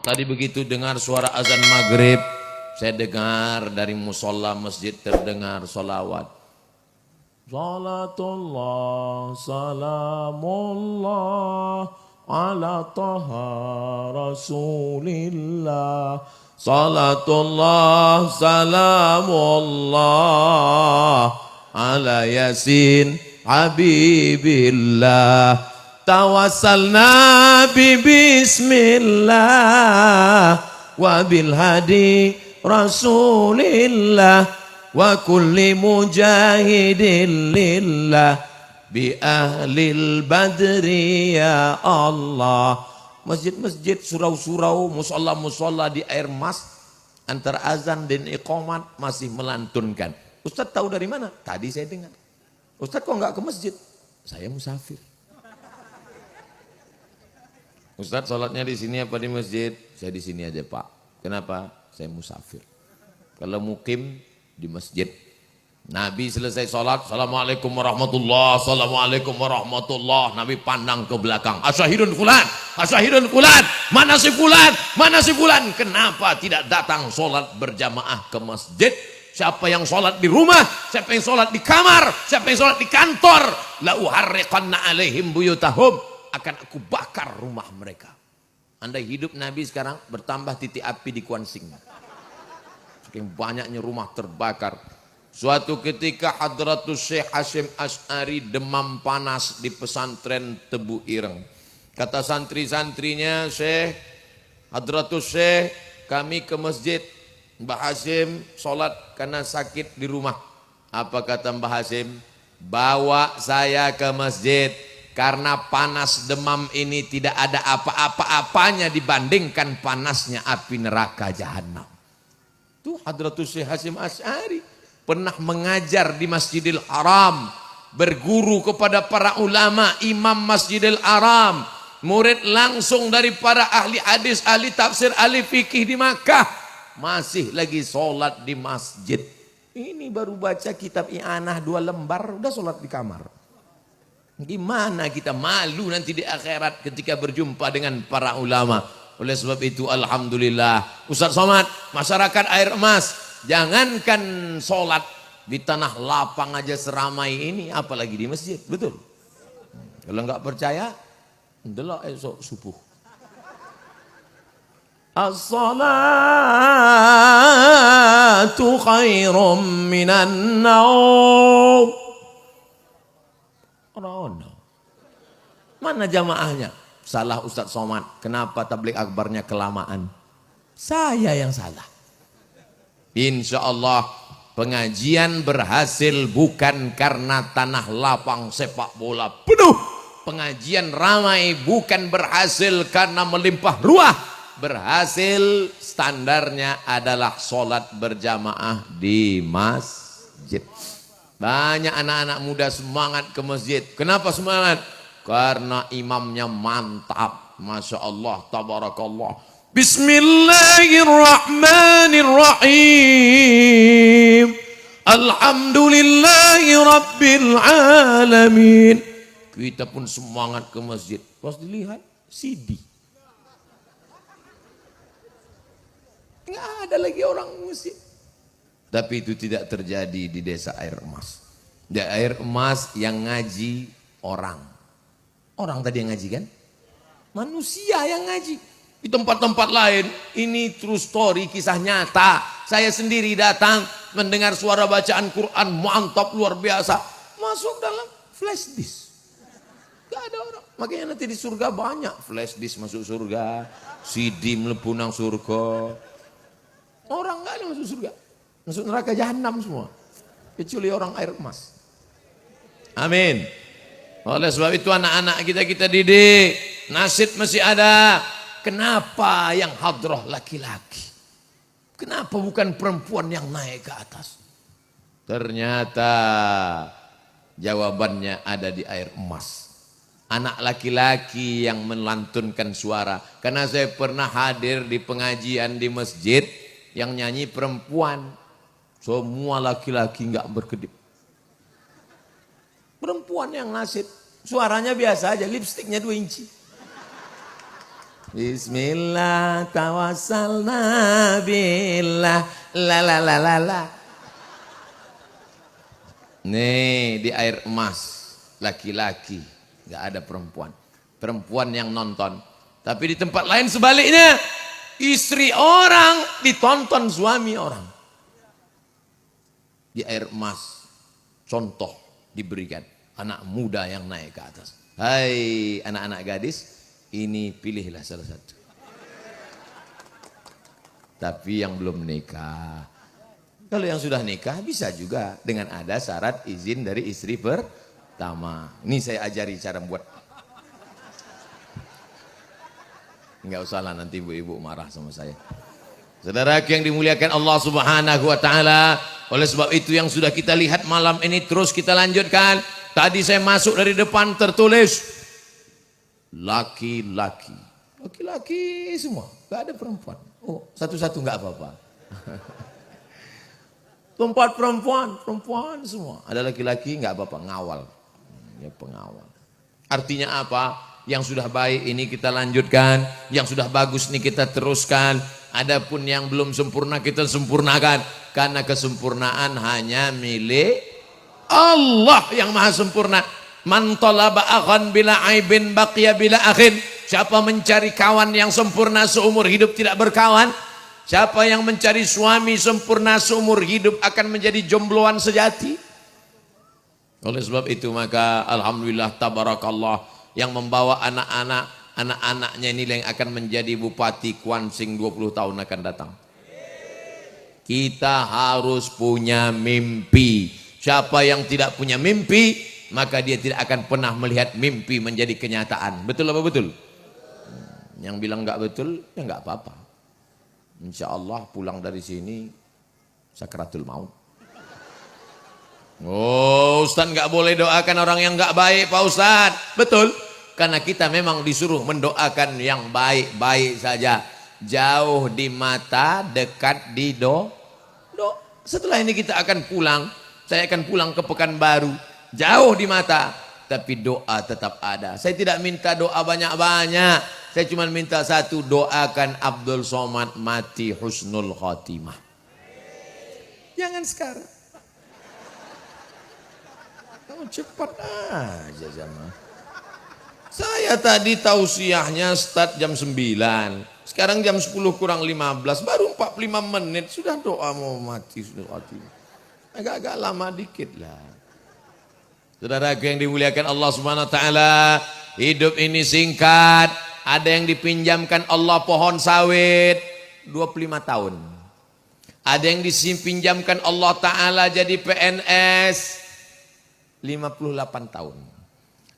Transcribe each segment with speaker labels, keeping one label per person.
Speaker 1: Tadi begitu dengar suara azan maghrib, saya dengar dari musola masjid terdengar solawat. Salatullah, salamullah, ala taha rasulillah. Salatullah, salamullah, ala yasin habibillah. Tawassalna bi bismillah wa bil hadi rasulillah wa kulli mujahidin lillah bi ahlil badri ya Allah. Masjid-masjid, surau-surau, musola-musola di Air Mas antara azan dan iqamat masih melantunkan. Ustaz tahu dari mana? Tadi saya dengar. Ustaz kok enggak ke masjid? Saya musafir. Ustaz sholatnya di sini apa di masjid? Saya di sini aja Pak. Kenapa? Saya musafir. Kalau mukim di masjid. Nabi selesai sholat, Assalamualaikum warahmatullah, Assalamualaikum warahmatullah. Nabi pandang ke belakang. Asyahidun fulan, asyahidun fulan. Mana si fulan, mana si fulan. Kenapa tidak datang sholat berjamaah ke masjid? Siapa yang sholat di rumah, siapa yang sholat di kamar, siapa yang sholat di kantor. La uharriqanna alaihim buyutahum. Akan aku bakar rumah mereka. Andai hidup Nabi sekarang bertambah titik api di Kuansing. Saking banyaknya rumah terbakar. Suatu ketika Hadratus Syekh Hasyim Asy'ari demam panas di pesantren Tebu Ireng. Kata santri-santrinya, Syekh, Hadratus Syekh, kami ke masjid. Mbah Hasyim sholat karena sakit di rumah. Apa kata Mbah Hasyim? Bawa saya ke masjid. Karena panas demam ini tidak ada apa-apa-apanya dibandingkan panasnya api neraka jahanam. Itu Hadratus Syekh Hasyim Asy'ari pernah mengajar di Masjidil Haram, berguru kepada para ulama, imam Masjidil Haram, murid langsung dari para ahli hadis, ahli tafsir, ahli fikih di Makkah, masih lagi sholat di masjid. Ini baru baca kitab I'anah 2 lembar, udah sholat di kamar. Gimana kita malu nanti di akhirat ketika berjumpa dengan para ulama. Oleh sebab itu alhamdulillah Ustaz Somad, masyarakat Air Emas, jangankan sholat di tanah lapang aja seramai ini, apalagi di masjid. Betul? Kalau nggak percaya, delok esok subuh. As-salatu khairum minan naum. Mana jamaahnya? Salah Ustaz Somad. Kenapa tablik akbarnya kelamaan? Saya yang salah. Insya Allah pengajian berhasil bukan karena tanah lapang sepak bola penuh. Pengajian ramai bukan berhasil karena melimpah ruah. Berhasil standarnya adalah sholat berjamaah di masjid. Banyak anak-anak muda semangat ke masjid. Kenapa semangat? Karena imamnya mantap. Masya Allah, tabarakallah. Bismillahirrahmanirrahim. Alhamdulillahi rabbil alamin. Kita pun semangat ke masjid. Pas dilihat, CD. Nggak ada lagi orang masjid. Tapi itu tidak terjadi di desa Air Emas. Di Air Emas yang ngaji orang. Orang tadi yang ngaji kan? Manusia yang ngaji. Di tempat-tempat lain, ini true story, kisah nyata. Saya sendiri datang mendengar suara bacaan Quran, mantap luar biasa. Masuk dalam flash disk. Gak ada orang. Makanya nanti di surga banyak flash disk masuk surga. CD mlebu nang surga. Orang gak ada masuk surga. Masuk neraka jahanam semua. Kecuali orang Air Emas. Amin. Oleh sebab itu anak-anak kita didik. Nasib masih ada. Kenapa yang hadroh laki-laki? Kenapa bukan perempuan yang naik ke atas? Ternyata jawabannya ada di Air Emas. Anak laki-laki yang melantunkan suara. Karena saya pernah hadir di pengajian di masjid yang nyanyi perempuan. Semua laki-laki enggak berkedip. Perempuan yang nasib. Suaranya biasa aja, lipstiknya 2 inci. Bismillah tawassalna billah la la la la la. Nih di air emas laki-laki, nggak ada perempuan. Perempuan yang nonton. Tapi di tempat lain sebaliknya, istri orang ditonton suami orang. Di air emas contoh diberikan, anak muda yang naik ke atas. Hai anak-anak gadis, ini pilihlah salah satu. Tapi yang belum nikah. Kalau yang sudah nikah bisa juga dengan ada syarat izin dari istri pertama. Ini saya ajari cara buat. Enggak usahlah nanti ibu-ibu marah sama saya. Saudara yang dimuliakan Allah Subhanahu wa taala, oleh sebab itu yang sudah kita lihat malam ini terus kita lanjutkan. Tadi saya masuk dari depan tertulis laki-laki, laki-laki semua, nggak ada perempuan. Oh, satu-satu nggak apa-apa. Tempat perempuan, perempuan semua. Ada laki-laki nggak apa-apa, ngawal, ya pengawal. Artinya apa? Yang sudah baik ini kita lanjutkan, yang sudah bagus ini kita teruskan. Adapun yang belum sempurna kita sempurnakan, karena kesempurnaan hanya milik Allah yang maha sempurna. Man talaba akhan bila aibin baqiya bila akhin. Siapa mencari kawan yang sempurna seumur hidup tidak berkawan. Siapa yang mencari suami sempurna seumur hidup akan menjadi jombloan sejati. Oleh sebab itu maka alhamdulillah tabarakallah yang membawa anak-anaknya ini yang akan menjadi Bupati Kuansing 20 tahun akan datang. Kita harus punya mimpi. Siapa yang tidak punya mimpi, maka dia tidak akan pernah melihat mimpi menjadi kenyataan. Betul apa betul? Yang bilang enggak betul, ya enggak apa-apa. Insya Allah pulang dari sini sakratul maut. Oh, Ustaz enggak boleh doakan orang yang enggak baik, Pak Ustaz. Betul, karena kita memang disuruh mendoakan yang baik-baik saja. Jauh di mata, dekat di do. Setelah ini kita akan pulang. Saya akan pulang ke Pekanbaru. Jauh di mata, tapi doa tetap ada. Saya tidak minta doa banyak-banyak. Saya cuma minta satu, doakan Abdul Somad mati husnul khotimah. Jangan sekarang. Kamu cepat aja jamaah. Saya tadi tausiahnya start jam 9. Sekarang jam 10 kurang 15. Baru 45 menit sudah doa mau mati husnul khotimah. Agak-agak lama dikit lah. Saudara yang dimuliakan Allah Subhanahu wa taala, hidup ini singkat. Ada yang dipinjamkan Allah pohon sawit 25 tahun. Ada yang dipinjamkan Allah taala jadi PNS 58 tahun.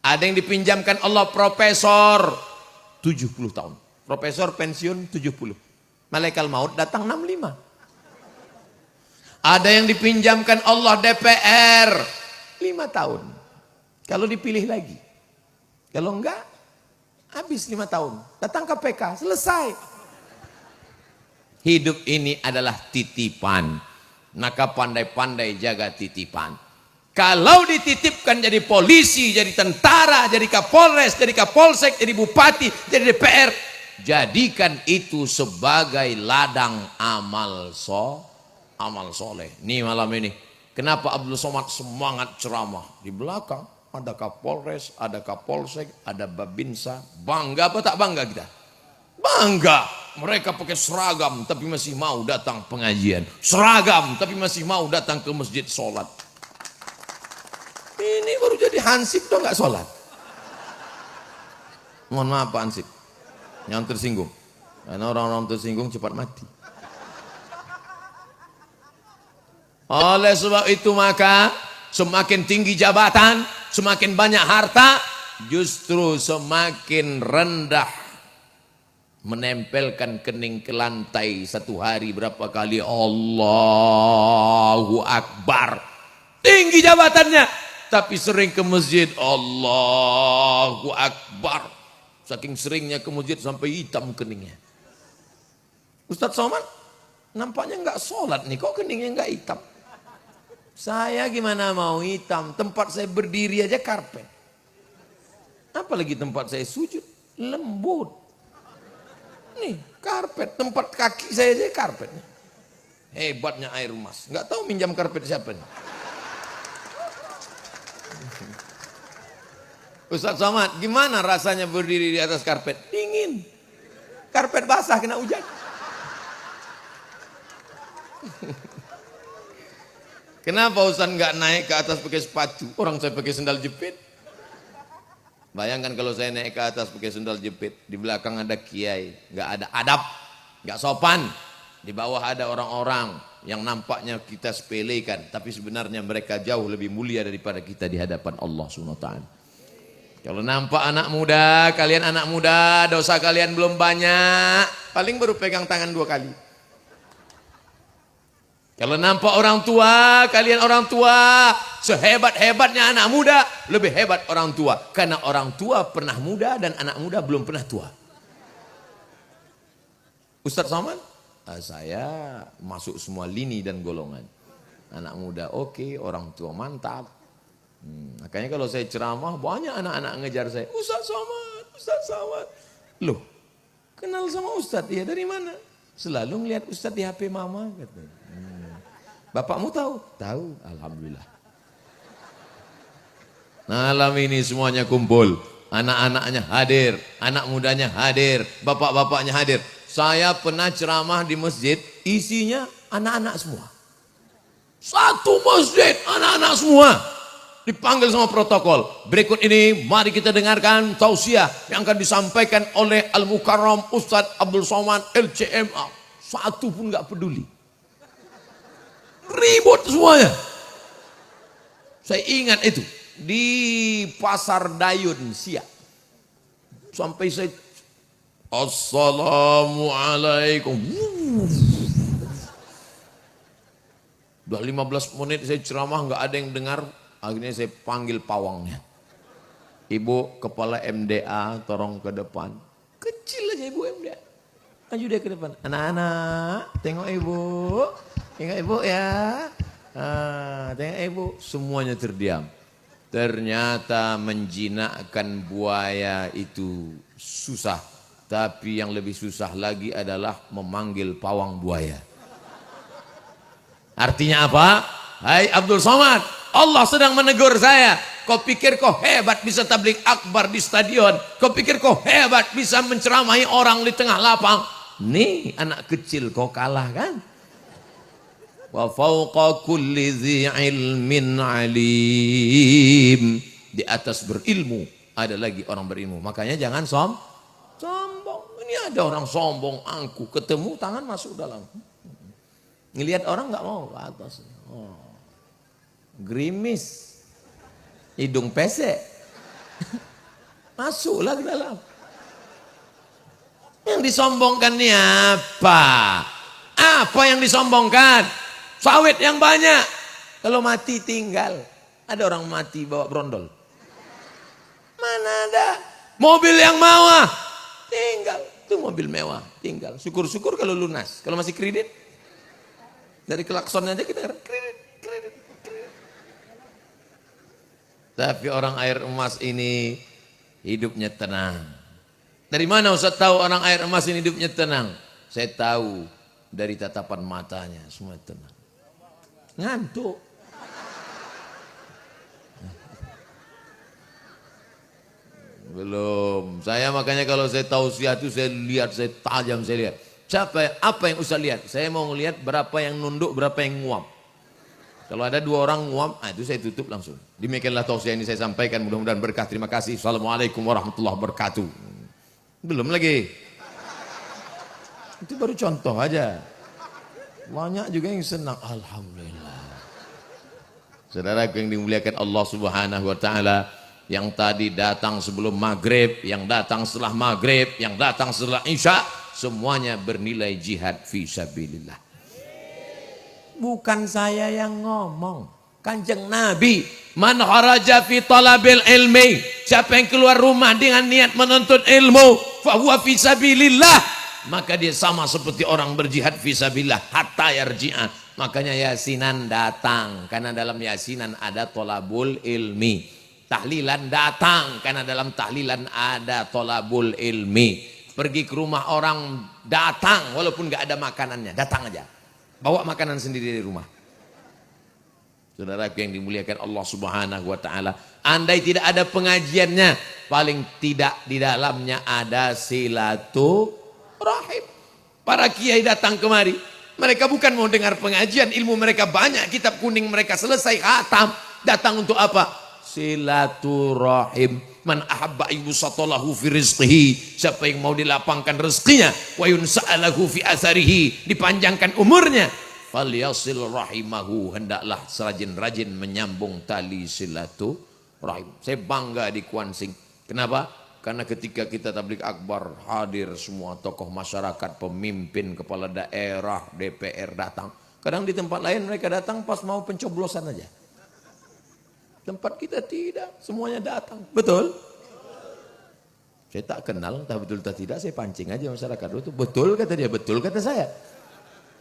Speaker 1: Ada yang dipinjamkan Allah profesor 70 tahun. Profesor pensiun 70. Malaikat maut datang 65. Ada yang dipinjamkan Allah DPR 5 tahun. Kalau dipilih lagi. Kalau enggak, habis 5 tahun. Datang KPK, selesai. Hidup ini adalah titipan. Maka pandai-pandai jaga titipan. Kalau dititipkan jadi polisi, jadi tentara, jadi Kapolres, jadi Kapolsek, jadi bupati, jadi DPR. Jadikan itu sebagai ladang amal soleh. Nih malam ini, kenapa Abdul Somad semangat ceramah? Di belakang ada Kapolres, ada Kapolsek, ada Babinsa. Bangga apa tak bangga kita? Bangga. Mereka pakai seragam tapi masih mau datang pengajian. Seragam tapi masih mau datang ke masjid sholat. Ini baru jadi hansip tuh nggak sholat. Mohon maaf Pak Hansip, yang tersinggung. Karena orang-orang tersinggung cepat mati. Oleh sebab itu maka semakin tinggi jabatan, semakin banyak harta, justru semakin rendah menempelkan kening ke lantai satu hari berapa kali Allahu Akbar. Tinggi jabatannya, tapi sering ke masjid Allahu Akbar. Saking seringnya ke masjid sampai hitam keningnya. Ustadz Somad nampaknya enggak sholat nih, kok keningnya enggak hitam? Saya gimana mau hitam, tempat saya berdiri aja karpet. Apalagi tempat saya sujud, lembut. Nih, karpet, tempat kaki saya aja karpet. Hebatnya air emas. Nggak tahu minjam karpet siapa nih. Ustaz Somad, gimana rasanya berdiri di atas karpet? Dingin. Karpet basah kena hujan. Kenapa Ustaz nggak naik ke atas pakai sepatu? Orang saya pakai sendal jepit. Bayangkan kalau saya naik ke atas pakai sendal jepit, di belakang ada kiai, nggak ada adab, nggak sopan. Di bawah ada orang-orang yang nampaknya kita sepelekan, tapi sebenarnya mereka jauh lebih mulia daripada kita di hadapan Allah SWT. Kalau nampak anak muda, kalian anak muda, dosa kalian belum banyak, paling baru pegang tangan 2 kali. Kalau nampak orang tua, kalian orang tua, sehebat-hebatnya anak muda, lebih hebat orang tua. Karena orang tua pernah muda dan anak muda belum pernah tua. Ustaz Somad, saya masuk semua lini dan golongan. Anak muda oke, orang tua mantap. Makanya kalau saya ceramah, banyak anak-anak ngejar saya. Ustaz Somad, Ustaz Somad. Loh, kenal sama Ustaz? Ya dari mana? Selalu ngeliat Ustaz di HP mama. Katanya. Bapakmu tahu? Tahu, alhamdulillah. Malam ini semuanya kumpul, anak-anaknya hadir, anak mudanya hadir, bapak-bapaknya hadir. Saya pernah ceramah di masjid, isinya anak-anak semua. Satu masjid, anak-anak semua. Dipanggil sama protokol. Berikut ini mari kita dengarkan tausiah yang akan disampaikan oleh Al-Mukarram Ustadz Abdul Somad LCMA. Satu pun gak peduli. Ribut semuanya. Saya ingat itu di Pasar Dayun Siak. Sampai saya Assalamualaikum. Udah 15 menit saya ceramah nggak ada yang dengar. Akhirnya saya panggil pawangnya. Ibu kepala MDA tolong ke depan. Kecil aja ibu MDA. Maju dia ke depan. Anak-anak tengok ibu. Tengok ibu ya. Tengok ibu. Semuanya terdiam. Ternyata menjinakkan buaya itu susah. Tapi yang lebih susah lagi adalah memanggil pawang buaya. Artinya apa? Hai Abdul Somad, Allah sedang menegur saya. Kau pikir kau hebat bisa tabligh akbar di stadion. Kau pikir kau hebat bisa menceramahi orang di tengah lapang. Nih anak kecil kau kalah kan? Wa fawqa kulli dzi ilmin alim. Di atas berilmu ada lagi orang berilmu. Makanya jangan sombong. Ini ada orang sombong, angkuh, ketemu tangan masuk dalam. Ngelihat orang nggak mau ke atas. Gerimis, hidung pesek, masuklah ke dalam. Yang disombongkan ini apa? Apa yang disombongkan? Sawit yang banyak. Kalau mati tinggal. Ada orang mati bawa brondol. Mana ada? Mobil yang mewah. Tinggal. Itu mobil mewah. Tinggal. Syukur-syukur kalau lunas. Kalau masih kredit. Dari klaksonnya aja kita kredit. Tapi orang air emas ini hidupnya tenang. Dari mana Ustaz tahu orang air emas ini hidupnya tenang? Saya tahu dari tatapan matanya semua tenang. Ngantuk. Belum. Saya makanya kalau saya tausiah itu saya lihat, saya tajam saya lihat. Apa yang Ustaz lihat? Saya mau ngelihat berapa yang nunduk, berapa yang nguap. Kalau ada 2 orang nguap, itu saya tutup langsung. Demikianlah tausiah ini saya sampaikan, mudah-mudahan berkah. Terima kasih. Assalamualaikum warahmatullahi wabarakatuh. Belum lagi. Itu baru contoh aja. Banyak juga yang senang. Alhamdulillah. Saudara yang dimuliakan Allah Subhanahu wa taala, yang tadi datang sebelum maghrib, yang datang setelah maghrib, yang datang setelah isya, semuanya bernilai jihad fi sabilillah. Bukan saya yang ngomong, Kanjeng Nabi, man kharaja fi talabil ilmi, siapa yang keluar rumah dengan niat menuntut ilmu, fa huwa fi sabilillah, maka dia sama seperti orang berjihad fi sabilillah hatta yarji'a. Makanya yasinan datang karena dalam yasinan ada tolabul ilmi. Tahlilan datang karena dalam tahlilan ada tolabul ilmi. pergi ke rumah orang, datang walaupun nggak ada makanannya, datang aja. Bawa makanan sendiri dari rumah. Saudaraku yang dimuliakan Allah Subhanahu wa taala, andai tidak ada pengajiannya, paling tidak di dalamnya ada silaturahim. Para kiai datang kemari, mereka bukan mau dengar pengajian, ilmu mereka banyak, kitab kuning mereka selesai khatam. Datang untuk apa? Silaturahim. Man ahabba yusatalahu fi rizqihi, siapa yang mau dilapangkan rezekinya, wa yunsa'alahu fi atharihi, dipanjangkan umurnya, falyasil rahimahu, hendaklah serajin-rajin menyambung tali silaturahim. Saya bangga di Kuansing. Kenapa? Karena ketika kita tabligh akbar, hadir semua tokoh masyarakat, pemimpin, kepala daerah, DPR datang. Kadang di tempat lain mereka datang pas mau pencoblosan aja. Tempat kita tidak, semuanya datang. Betul? Saya tak kenal, entah betul atau tidak, saya pancing aja masyarakat. Itu betul kata dia, betul kata saya.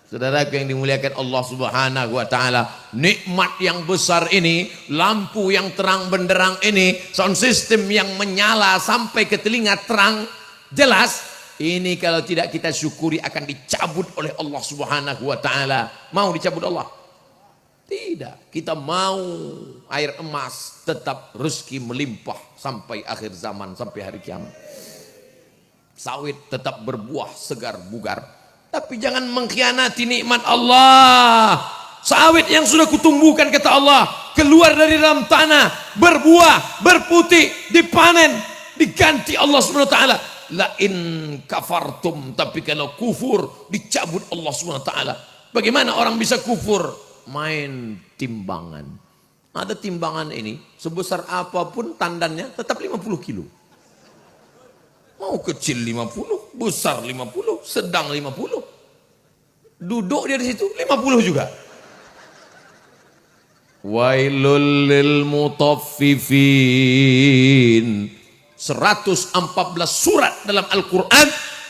Speaker 1: Saudaraku yang dimuliakan Allah Subhanahu wa taala, nikmat yang besar ini, lampu yang terang benderang ini, sound system yang menyala sampai ke telinga terang jelas, ini kalau tidak kita syukuri akan dicabut oleh Allah Subhanahu wa taala. Mau dicabut Allah? Tidak. Kita mau air emas, tetap rezeki melimpah sampai akhir zaman, sampai hari kiamat. Sawit tetap berbuah segar bugar. Tapi jangan mengkhianati nikmat Allah. Sawit yang sudah kutumbuhkan kata Allah, keluar dari dalam tanah, berbuah, berputih, dipanen, diganti Allah Subhanahu wa taala. La in kafartum, tapi kalau kufur dicabut Allah Subhanahu wa taala. Bagaimana orang bisa kufur? Main timbangan. Ada timbangan ini sebesar apapun tandannya tetap 50 kilo. Mau kecil 50, besar 50, sedang 50. Duduk dia di situ 50 juga. Wailul lil mutaffifin. 114 surat dalam Al-Quran,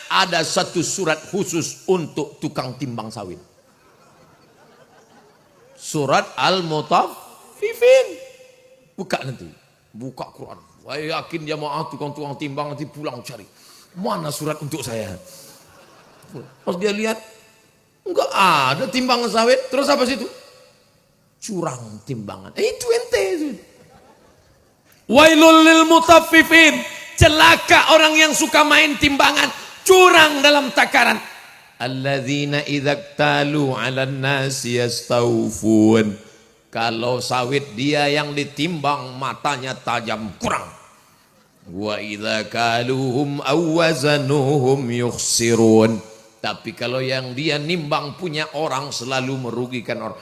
Speaker 1: ada satu surat khusus untuk tukang timbang sawit. Surat Al-Mutaffifin. Buka nanti, buka Quran. Saya yakin jamaah tukang-tukang timbang nanti pulang cari, mana surat untuk saya. Pas dia lihat, enggak ada timbangan sawit. Terus apa situ? Curang timbangan. Itu ente itu. Wailul lil mutaffifin. Celaka orang yang suka main timbangan, curang dalam takaran. Alladzina idzaktalu 'alan nasi yastawfun. Kalau sawit dia yang ditimbang matanya tajam, kurang. Wa idza kaluhum aw wazanuhum yukhsirun. Tapi kalau yang dia nimbang punya orang selalu merugikan orang.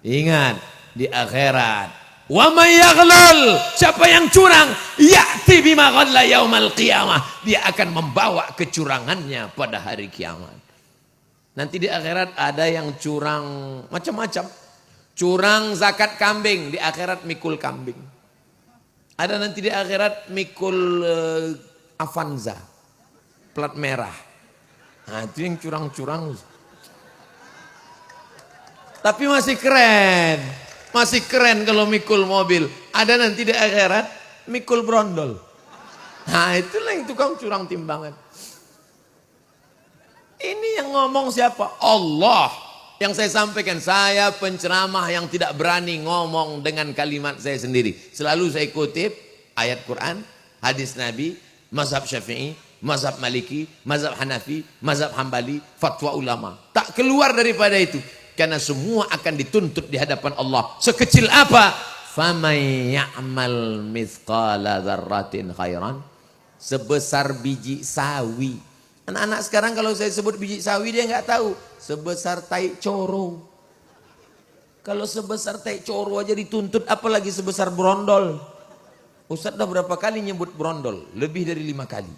Speaker 1: Ingat di akhirat, wa may yaghlul, siapa yang curang, ya'ti bima ghalla yaumal qiyamah, dia akan membawa kecurangannya pada hari kiamat. Nanti di akhirat ada yang curang macam-macam. Curang zakat kambing, di akhirat mikul kambing. Ada nanti di akhirat mikul Avanza plat merah. Nah, itu yang curang-curang. Tapi masih keren. Masih keren kalau mikul mobil. Ada nanti di akhirat mikul brondol. Nah, itulah yang tukang curang timbangan. Ini yang ngomong siapa? Allah. Yang saya sampaikan, saya penceramah yang tidak berani ngomong dengan kalimat saya sendiri. Selalu saya kutip ayat Quran, hadis Nabi, mazhab Syafi'i, mazhab Maliki, mazhab Hanafi, mazhab Hambali, fatwa ulama. Tak keluar daripada itu. Karena semua akan dituntut di hadapan Allah. Sekecil apa? Faman ya'mal mithqala dzarratin khairan. Sebesar biji sawi. Anak-anak sekarang kalau saya sebut biji sawi dia nggak tahu. Sebesar tai coro. Kalau sebesar tai coro aja dituntut, apalagi sebesar brondol. Ustaz dah berapa kali nyebut brondol? Lebih dari 5 kali.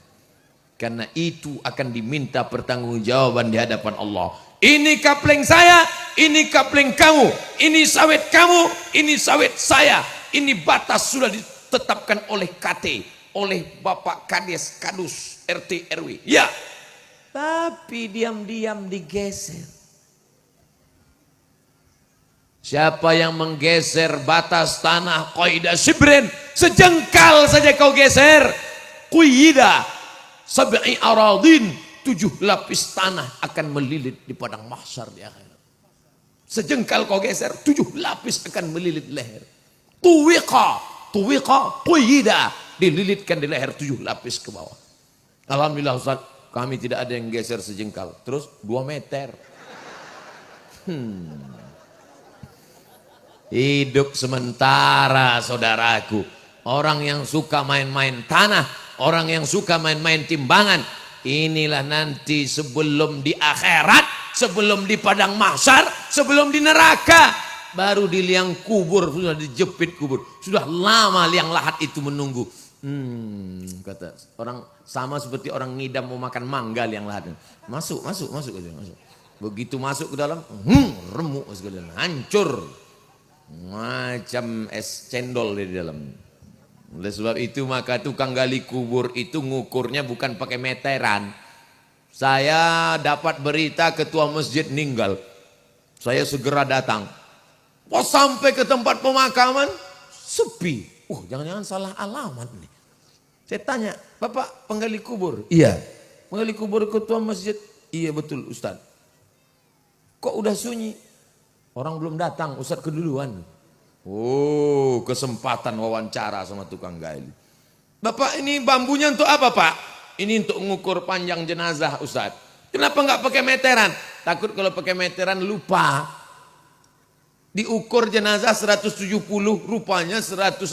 Speaker 1: Karena itu akan diminta pertanggungjawaban di hadapan Allah. Ini kapleng saya, ini kapleng kamu, ini sawit kamu, ini sawit saya. Ini batas sudah ditetapkan oleh KT, oleh Bapak Kades, Kadus, RT, RW. Ya, tapi diam-diam digeser. Siapa yang menggeser batas tanah qaidah sibrin, sejengkal saja kau geser, quyida sab'i aradin, 7 lapis tanah akan melilit di padang mahsyar di akhirat. Sejengkal kau geser, 7 lapis akan melilit leher. Tuwiqa quyida, dililitkan di leher 7 lapis ke bawah. Alhamdulillah Ustaz, kami tidak ada yang geser sejengkal. Terus 2 meter. Hidup sementara saudaraku. Orang yang suka main-main tanah, orang yang suka main-main timbangan, inilah nanti sebelum di akhirat, sebelum di padang mahsyar, sebelum di neraka, baru di liang kubur, sudah dijepit kubur. Sudah lama liang lahat itu menunggu. Kata orang, sama seperti orang ngidam mau makan mangga liang lahat. Masuk. Begitu masuk ke dalam, remuk sekali, hancur. Macam es cendol di dalam. Oleh sebab itu maka tukang gali kubur itu ngukurnya bukan pakai meteran. Saya dapat berita ketua masjid meninggal, saya segera datang. Pas sampai ke tempat pemakaman, sepi. Jangan-jangan salah alamat nih. Saya tanya, Bapak penggali kubur? Iya. Penggali kubur ketua masjid? Iya betul Ustaz. Kok udah sunyi? Orang belum datang, Ustaz keduluan. Kesempatan wawancara sama tukang gali. Bapak ini bambunya untuk apa Pak? Ini untuk mengukur panjang jenazah Ustaz. Kenapa nggak pakai meteran? Takut kalau pakai meteran lupa. Diukur jenazah 170, rupanya 180.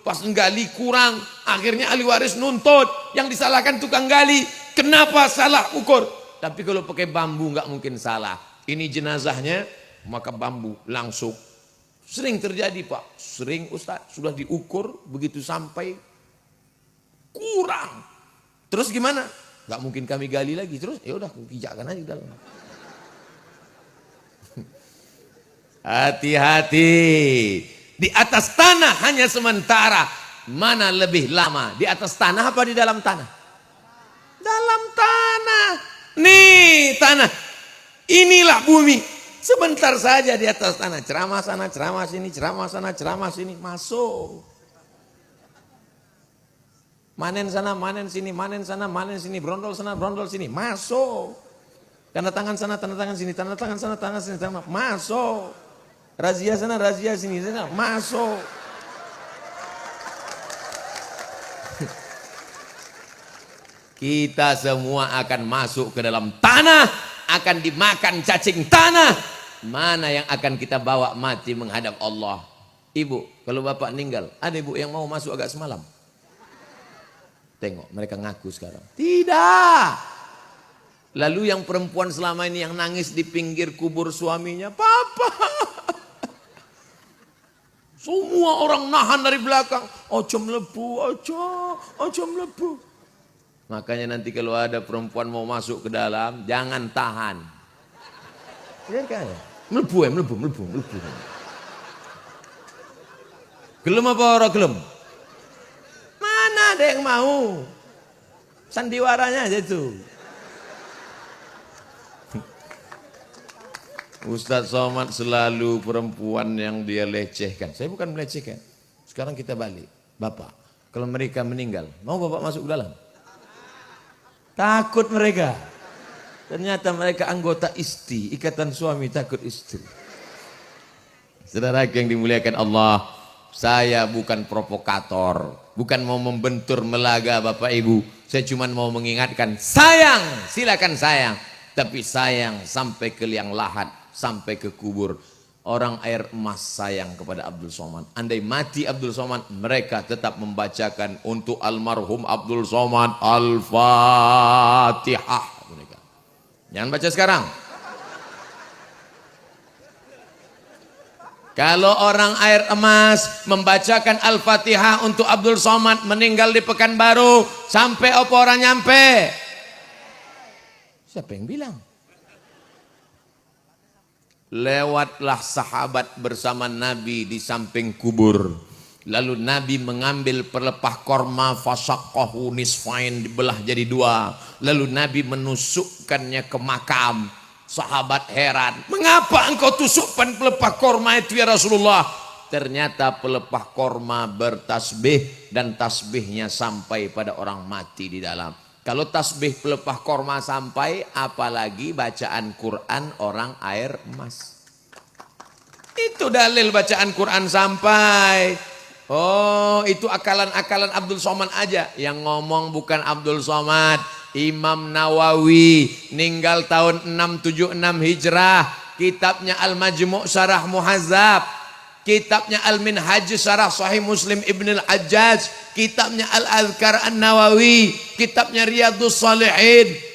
Speaker 1: Pas nggali kurang, akhirnya ahli waris nuntut. Yang disalahkan tukang gali. Kenapa salah ukur? Tapi kalau pakai bambu nggak mungkin salah. Ini jenazahnya, maka bambu langsung. Sering terjadi Pak, sering Ustaz, sudah diukur, begitu sampai kurang. Terus gimana? Gak mungkin kami gali lagi. Terus ya udah pijakkan aja dalam. Hati-hati. Di atas tanah hanya sementara. Mana lebih lama? Di atas tanah apa di dalam tanah? Dalam tanah. Nih tanah. Inilah bumi. Sebentar saja di atas tanah. Ceramah sana, ceramah sini, ceramah sana, ceramah sini. Masuk. Manen sana, manen sini, manen sana, manen sini. Brondol sana, brondol sini. Masuk. Tanda tangan sana, tanda tangan sini. Tanda tangan sana, tanda sini. Tanda. Masuk. Razia sana, razia sini. Sana. Masuk. Kita semua akan masuk ke dalam tanah. Akan dimakan cacing tanah. Mana yang akan kita bawa mati menghadap Allah? Ibu, kalau bapak meninggal, ada ibu yang mau masuk agak semalam? Tengok, mereka ngaku sekarang. Tidak. Lalu yang perempuan selama ini yang nangis di pinggir kubur suaminya, Papa. Semua orang nahan dari belakang. Ojo melebu, ojo melebu. Makanya nanti kalau ada perempuan mau masuk ke dalam, jangan tahan. Ya kan? Melebu. Gelem apa orang gelem? Mana ada yang mau? Sandiwaranya aja itu. Ustadz Somad selalu perempuan yang dia lecehkan. Saya bukan melecehkan. Sekarang kita balik. Bapak, kalau mereka meninggal, mau bapak masuk ke dalam? Takut mereka. Ternyata mereka anggota istri, ikatan suami takut istri. Saudara yang dimuliakan Allah, saya bukan provokator, bukan mau membentur melaga Bapak Ibu. Saya cuma mau mengingatkan, sayang, silakan sayang, tapi sayang sampai ke liang lahat, sampai ke kubur. Orang air emas sayang kepada Abdul Somad. Andai mati Abdul Somad, mereka tetap membacakan untuk almarhum Abdul Somad Al-Fatihah. Jangan baca sekarang. Kalau orang air emas membacakan Al-Fatihah untuk Abdul Somad meninggal di Pekanbaru, sampai apa orang nyampe? Siapa yang bilang? Lewatlah sahabat bersama Nabi di samping kubur. Lalu Nabi mengambil pelepah korma, fasaqqahu nisfain, dibelah jadi 2. Lalu Nabi menusukkannya ke makam. Sahabat heran, mengapa engkau tusukkan pelepah korma itu ya Rasulullah? Ternyata pelepah korma bertasbih dan tasbihnya sampai pada orang mati di dalam. Kalau tasbih pelepah korma sampai, apalagi bacaan Quran orang air emas. Itu dalil bacaan Quran sampai. Oh, itu akalan-akalan Abdul Somad aja. Yang ngomong bukan Abdul Somad, Imam Nawawi, meninggal tahun 676 Hijrah. Kitabnya Al-Majmu' Syarah Muhazzab, kitabnya Al-Minhaj Syarah Sahih Muslim Ibn Al-Hajjaj, kitabnya Al-Adhkar An-Nawawi, kitabnya Riyadhus Shalihin.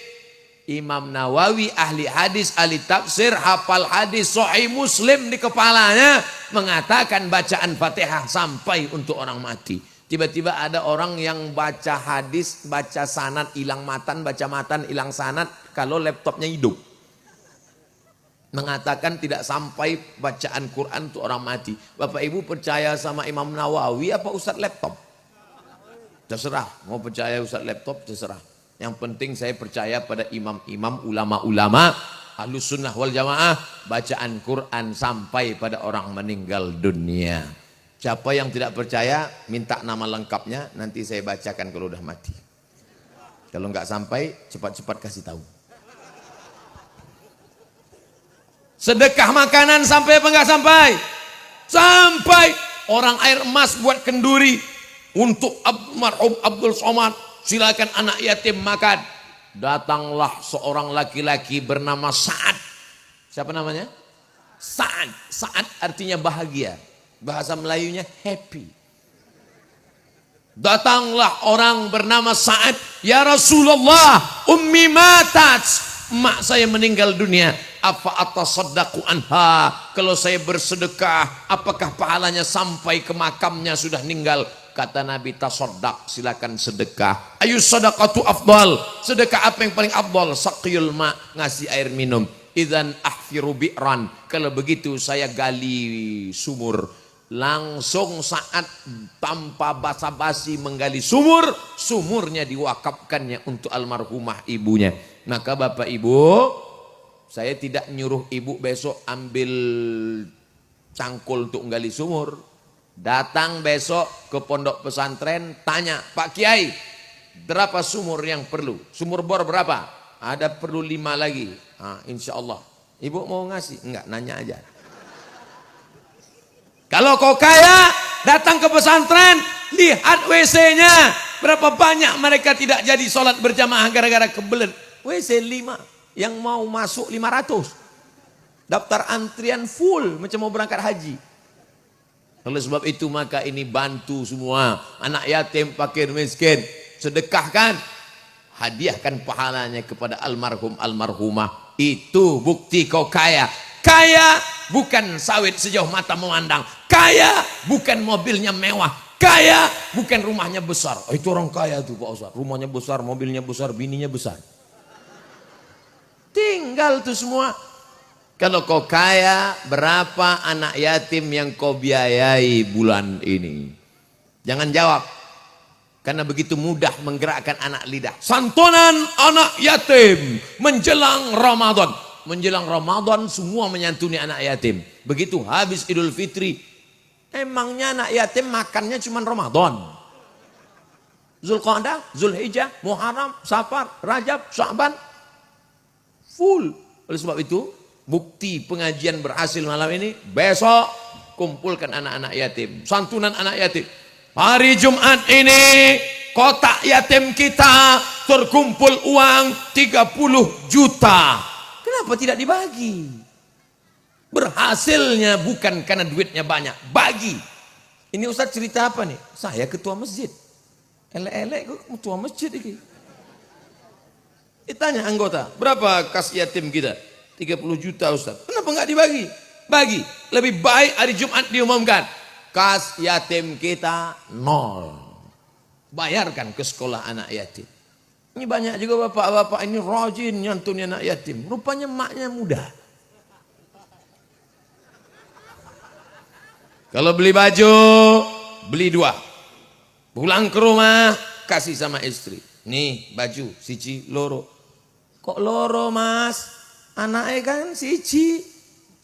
Speaker 1: Imam Nawawi ahli hadis, ahli tafsir, hafal hadis, Sahih Muslim di kepalanya, mengatakan bacaan Fatihah sampai untuk orang mati. Tiba-tiba ada orang yang baca hadis, baca sanad hilang matan, baca matan hilang sanad, kalau laptopnya hidup. Mengatakan tidak sampai bacaan Quran untuk orang mati. Bapak Ibu percaya sama Imam Nawawi apa Ustaz laptop? Terserah, mau percaya Ustaz laptop terserah. Yang penting saya percaya pada imam-imam, ulama-ulama Ahlus Sunnah wal Jamaah, bacaan Quran sampai pada orang meninggal dunia. Siapa yang tidak percaya, minta nama lengkapnya, nanti saya bacakan kalau udah mati. Kalau nggak sampai, cepat-cepat kasih tahu. Sedekah makanan sampai apa nggak sampai? Sampai. Orang air emas buat kenduri untuk marhum Abdul Somad. Silakan anak yatim makan. Datanglah seorang laki-laki bernama Sa'ad. Siapa namanya? Sa'ad. Sa'ad artinya bahagia. Bahasa Melayunya happy. Datanglah orang bernama Sa'ad. Ya Rasulullah, ummi matat. Mak saya meninggal dunia. Apa atasaddaqu anha? Kalau saya bersedekah, apakah pahalanya sampai ke makamnya sudah meninggal? Kata Nabi, tasaddaq, silakan sedekah. Ayu sadaqatu afdal. Sedekah apa yang paling afdal? Saqiyul ma, ngasih air minum. Idzan ahfiru bi'ran. Kalau begitu saya gali sumur. Langsung saat tanpa basa-basi menggali sumur, sumurnya diwakafkannya untuk almarhumah ibunya. Maka Bapak Ibu, saya tidak nyuruh ibu besok ambil cangkul untuk menggali sumur. Datang besok ke pondok pesantren, tanya, Pak Kiai, berapa sumur yang perlu? Sumur bor berapa? Ada perlu 5 lagi. Insya Allah. Ibu mau ngasih? Enggak, nanya aja. Kalau kau kaya, datang ke pesantren, lihat WC-nya. Berapa banyak mereka tidak jadi sholat berjamaah gara-gara kebelet. WC 5, yang mau masuk 500. Daftar antrian full, macam mau berangkat haji. Oleh sebab itu maka ini bantu semua. Anak yatim, fakir, miskin. Sedekahkan. Hadiahkan pahalanya kepada almarhum, almarhumah. Itu bukti kau kaya. Kaya bukan sawit sejauh mata memandang. Kaya bukan mobilnya mewah. Kaya bukan rumahnya besar. Oh, itu orang kaya tuh Pak Ustaz. Rumahnya besar, mobilnya besar, bininya besar. Tinggal tuh semua. Kalau kau kaya, berapa anak yatim yang kau biayai bulan ini? Jangan jawab. Karena begitu mudah menggerakkan anak lidah. Santunan anak yatim menjelang Ramadan. Menjelang Ramadan semua menyantuni anak yatim. Begitu habis Idul Fitri. Emangnya anak yatim makannya cuma Ramadan? Zulqa'dah, Zulhijjah, Muharram, Safar, Rajab, Sya'ban. Full. Oleh sebab itu, bukti pengajian berhasil malam ini, besok kumpulkan anak-anak yatim, santunan anak yatim. Hari Jumat ini kotak yatim kita terkumpul uang 30 juta. Kenapa tidak dibagi? Berhasilnya bukan karena duitnya banyak, bagi. Ini Ustaz cerita apa nih? Saya ketua masjid. Elek-elek kok ketua masjid ini. Ditanya anggota, berapa kas yatim kita? 30 juta Ustaz. Kenapa nggak dibagi? Bagi. Lebih baik hari Jumat diumumkan. Kas yatim kita 0. Bayarkan ke sekolah anak yatim. Ini banyak juga bapak-bapak ini rajin nyantuni anak yatim. Rupanya maknya muda. Kalau beli baju, beli 2. Pulang ke rumah, kasih sama istri. Nih baju, siji loro. Kok loro mas? Anaknya kan siji.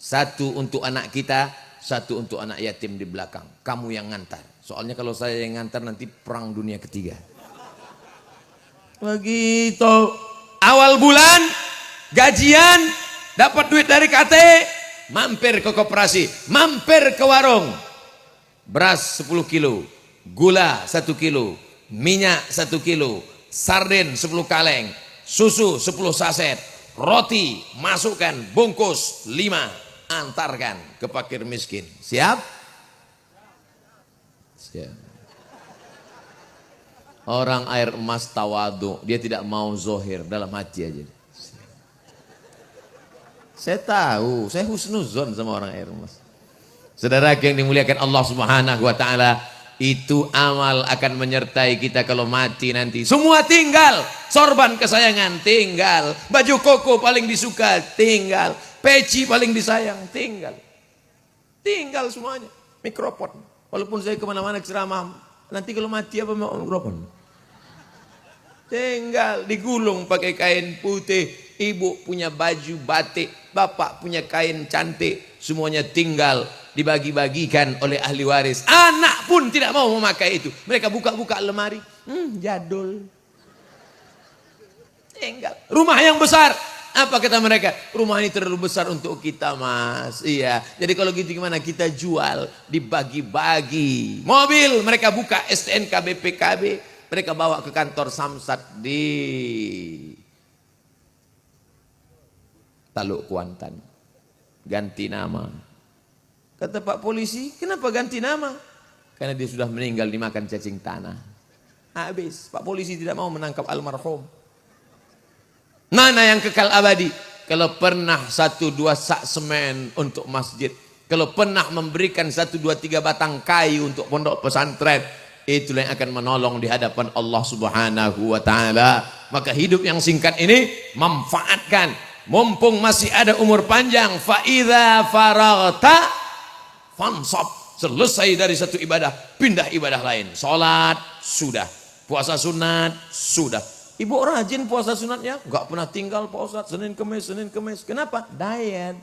Speaker 1: Satu untuk anak kita, satu untuk anak yatim di belakang. Kamu yang ngantar. Soalnya kalau saya yang ngantar nanti perang dunia ketiga. Begitu. Awal bulan, gajian, dapat duit dari KT, mampir ke koperasi, mampir ke warung. Beras 10 kilo, gula 1 kilo, minyak 1 kilo, sarden 10 kaleng, susu 10 saset, roti masukkan bungkus 5, antarkan ke fakir miskin. Siap? Siap. Orang air emas tawadu, dia tidak mau zohir, dalam hati aja. Saya tahu, saya husnuzon sama orang air emas. Saudara yang dimuliakan Allah Subhanahu wa taala, itu amal akan menyertai kita kalau mati nanti. Semua tinggal, sorban kesayangan tinggal, baju koko paling disuka tinggal, peci paling disayang tinggal. Tinggal semuanya, mikrofon. Walaupun saya kemana-mana ceramah, nanti kalau mati apa mau mikrofon? Tinggal digulung pakai kain putih, ibu punya baju batik, bapak punya kain cantik, semuanya tinggal dibagi-bagikan oleh ahli waris. Anak pun tidak mau memakai itu. Mereka buka-buka lemari, jadul. Tinggal. Rumah yang besar, apa kata mereka? Rumah ini terlalu besar untuk kita, Mas. Iya. Jadi kalau gitu gimana? Kita jual, dibagi-bagi. Mobil mereka buka STNK BPKB, mereka bawa ke kantor Samsat di Taluk Kuantan. Ganti nama. Kata Pak Polisi, kenapa ganti nama? Karena dia sudah meninggal dimakan cacing tanah. Habis. Pak Polisi tidak mau menangkap almarhum. Mana yang kekal abadi? Kalau pernah 1-2 sak semen untuk masjid, kalau pernah memberikan 1-2-3 batang kayu untuk pondok pesantren, itulah yang akan menolong di hadapan Allah Subhanahu wa taala. Maka hidup yang singkat ini manfaatkan, mumpung masih ada umur panjang. Fa idza faraghta fansab. Selesai dari satu ibadah, pindah ibadah lain. Salat sudah, puasa sunat sudah. Ibu rajin puasa sunatnya, enggak pernah tinggal Pak Ustaz, Senin Kemis, Senin Kemis. Kenapa? Diet.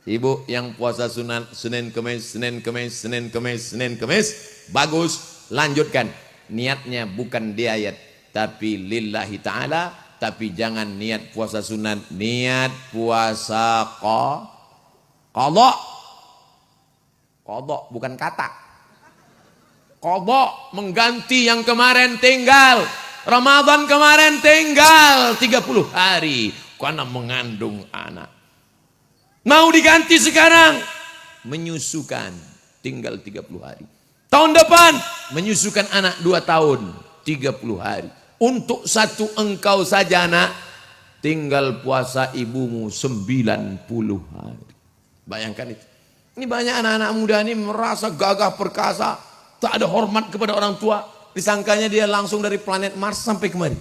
Speaker 1: Ibu yang puasa sunat Senin Kemis, Senin Kemis, Senin Kemis, Senin Kemis, bagus, lanjutkan. Niatnya bukan diet, tapi lillahi ta'ala. Tapi jangan niat puasa sunat, niat puasa qadha. Qadha bukan kata. Qadha mengganti yang kemarin tinggal. Ramadan kemarin tinggal 30 hari karena mengandung anak. Mau diganti sekarang, menyusukan tinggal 30 hari. Tahun depan menyusukan anak 2 tahun 30 hari. Untuk satu engkau saja nak, tinggal puasa ibumu 90 hari. Bayangkan itu. Ini banyak anak-anak muda ini merasa gagah perkasa, tak ada hormat kepada orang tua. Disangkanya dia langsung dari planet Mars sampai kemari.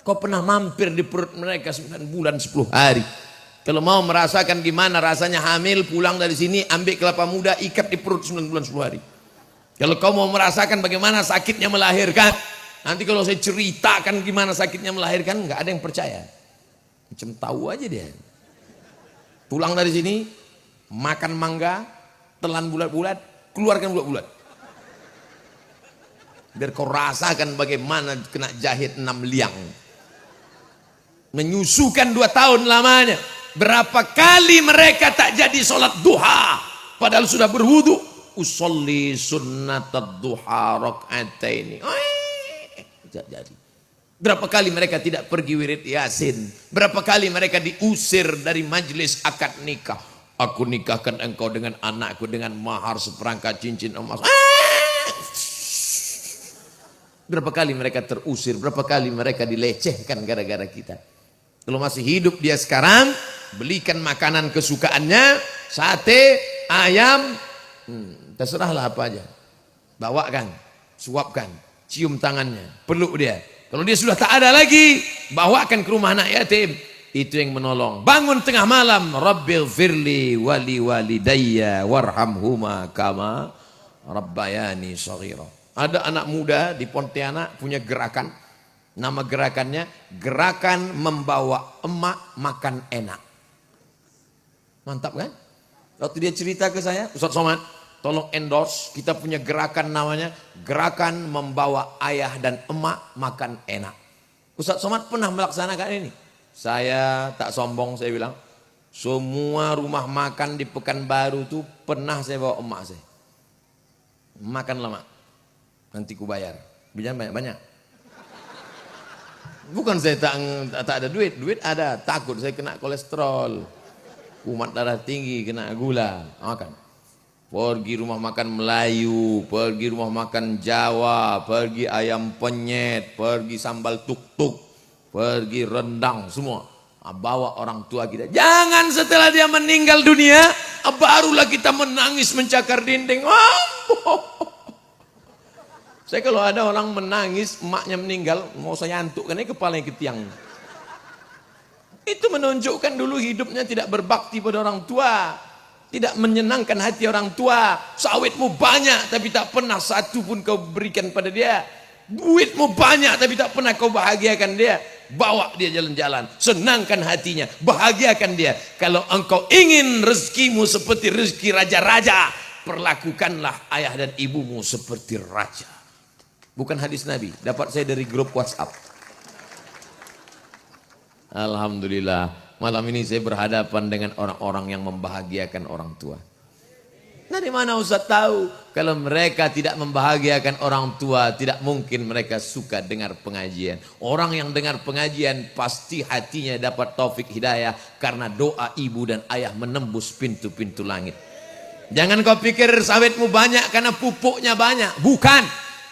Speaker 1: Kau pernah mampir di perut mereka 9 bulan 10 hari. Kalau mau merasakan gimana rasanya hamil, pulang dari sini ambil kelapa muda, ikat di perut 9 bulan 10 hari. Kalau kau mau merasakan bagaimana sakitnya melahirkan, nanti kalau saya ceritakan gimana sakitnya melahirkan, nggak ada yang percaya. Macam tahu aja dia. Pulang dari sini, makan mangga, telan bulat-bulat, keluarkan bulat-bulat. Biar kau rasakan bagaimana kena jahit 6 liang. Menyusukan 2 tahun lamanya. Berapa kali mereka tak jadi sholat duha, padahal sudah berwudu. Usolli sunnatad duha rak'ataini. Jadi. Berapa kali mereka tidak pergi wirid yasin? Berapa kali mereka diusir dari majlis akad nikah? Aku nikahkan engkau dengan anakku dengan mahar seperangkat cincin emas. Berapa kali mereka terusir? Berapa kali mereka dilecehkan gara-gara kita? Kalau masih hidup dia sekarang, belikan makanan kesukaannya, sate, ayam, terserahlah apa aja. Bawakan, suapkan, cium tangannya, peluk dia. Kalau dia sudah tak ada lagi, bawakan ke rumah anak yatim. Itu yang menolong. Bangun tengah malam, Rabbighfirli wali walidayya warhamhuma kama rabbayani shaghira. Ada anak muda di Pontianak punya gerakan, Nama gerakannya, gerakan membawa emak makan enak. Mantap kan? Waktu dia cerita ke saya, Ustaz Somad, tolong endorse, kita punya gerakan namanya, gerakan membawa ayah dan emak makan enak. Ustaz Somad pernah melaksanakan ini. Saya tak sombong, saya bilang, semua rumah makan di Pekanbaru tuh pernah saya bawa emak saya. Makan lama, nanti ku bayar. Biar banyak-banyak. Bukan saya tak ada duit, duit ada, takut saya kena kolesterol, kumat darah tinggi, kena gula, makan. Pergi rumah makan Melayu, pergi rumah makan Jawa, pergi ayam penyet, pergi sambal tuk-tuk, pergi rendang, semua. Bawa orang tua kita. Jangan setelah dia meninggal dunia, barulah kita menangis mencakar dinding. Saya kalau ada orang menangis, emaknya meninggal, mau saya antukkan ini kepalanya ke tiang. Itu menunjukkan dulu hidupnya tidak berbakti pada orang tua. Tidak menyenangkan hati orang tua. Sawitmu banyak tapi tak pernah satu pun kau berikan pada dia. Duitmu banyak tapi tak pernah kau bahagiakan dia. Bawa dia jalan-jalan, senangkan hatinya, bahagiakan dia. Kalau engkau ingin rezekimu seperti rezeki raja-raja, perlakukanlah ayah dan ibumu seperti raja. Bukan hadis Nabi, dapat saya dari grup WhatsApp. Alhamdulillah, malam ini saya berhadapan dengan orang-orang yang membahagiakan orang tua. Dari mana Ustaz tahu? Kalau mereka tidak membahagiakan orang tua, tidak mungkin mereka suka dengar pengajian. Orang yang dengar pengajian pasti hatinya dapat taufik hidayah karena doa ibu dan ayah menembus pintu-pintu langit. Jangan kau pikir sawitmu banyak karena pupuknya banyak, bukan.